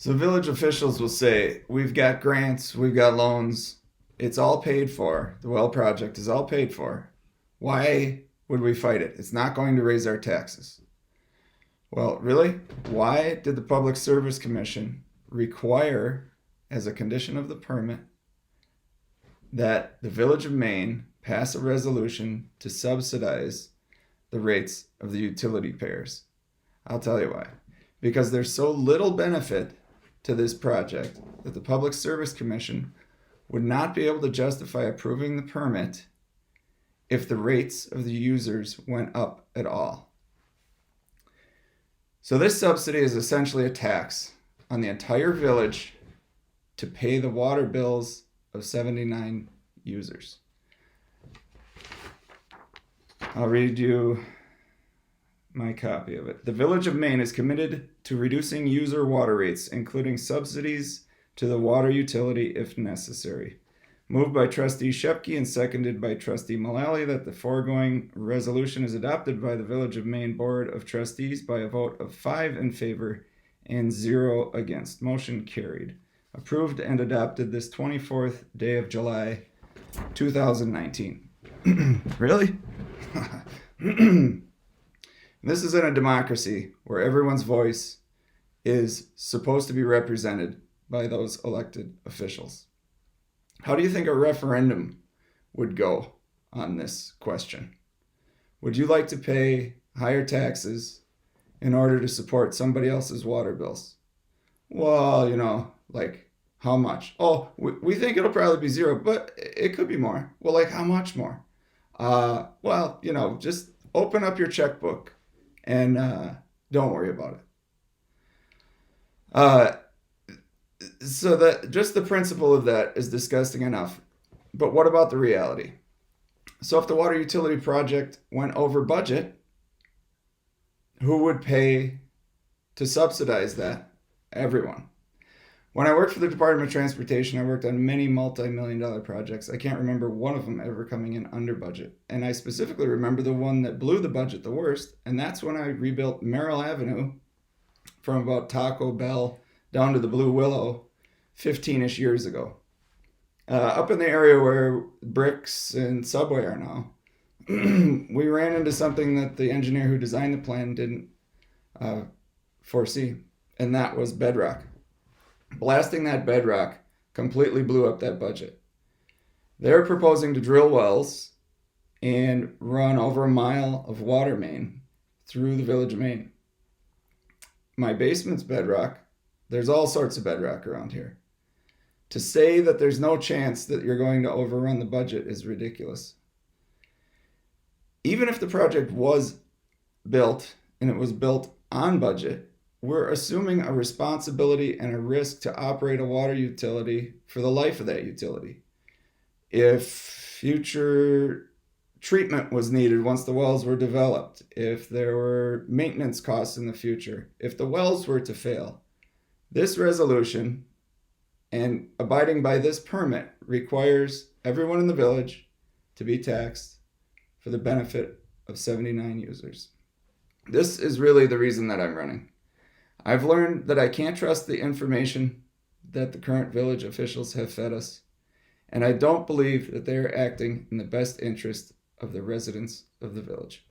So village officials will say, we've got grants, we've got loans, it's all paid for. The well project is all paid for. Why would we fight it? It's not going to raise our taxes. Well, really? Why did the Public Service Commission require, as a condition of the permit, that the Village of Maine pass a resolution to subsidize the rates of the utility payers? I'll tell you why. Because there's so little benefit to this project that the Public Service Commission would not be able to justify approving the permit if the rates of the users went up at all. So this subsidy is essentially a tax on the entire village to pay the water bills of 79 users. I'll read you my copy of it. The Village of Maine is committed to reducing user water rates, including subsidies to the water utility if necessary. Moved by Trustee Shepke and seconded by Trustee Mullally that the foregoing resolution is adopted by the Village of Maine Board of Trustees by a vote of 5 in favor and 0 against. Motion carried. Approved and adopted this 24th day of July, 2019. Really? This is in a democracy where everyone's voice is supposed to be represented by those elected officials. How do you think a referendum would go on this question? Would you like to pay higher taxes in order to support somebody else's water bills? Well, like how much? Oh, we think it'll probably be 0, but it could be more. Well, like how much more? Just open up your checkbook and don't worry about it. So that just the principle of that is disgusting enough. But what about the reality? So if the water utility project went over budget, who would pay to subsidize that? Everyone. When I worked for the Department of Transportation, I worked on many multi-million-dollar projects. I can't remember one of them ever coming in under budget. And I specifically remember the one that blew the budget the worst, and that's when I rebuilt Merrill Avenue from about Taco Bell down to the Blue Willow 15-ish years ago. Up in the area where Bricks and Subway are now, we ran into something that the engineer who designed the plan didn't foresee, and that was bedrock. Blasting that bedrock completely blew up that budget. They're proposing to drill wells and run over a mile of water main through the Village of Maine. My basement's bedrock. There's all sorts of bedrock around here. To say that there's no chance that you're going to overrun the budget is ridiculous. Even if the project was built and it was built on budget, we're assuming a responsibility and a risk to operate a water utility for the life of that utility. If future treatment was needed once the wells were developed, if there were maintenance costs in the future, if the wells were to fail, this resolution and abiding by this permit requires everyone in the village to be taxed for the benefit of 79 users. This is really the reason that I'm running. I've learned that I can't trust the information that the current village officials have fed us, and I don't believe that they are acting in the best interest of the residents of the village.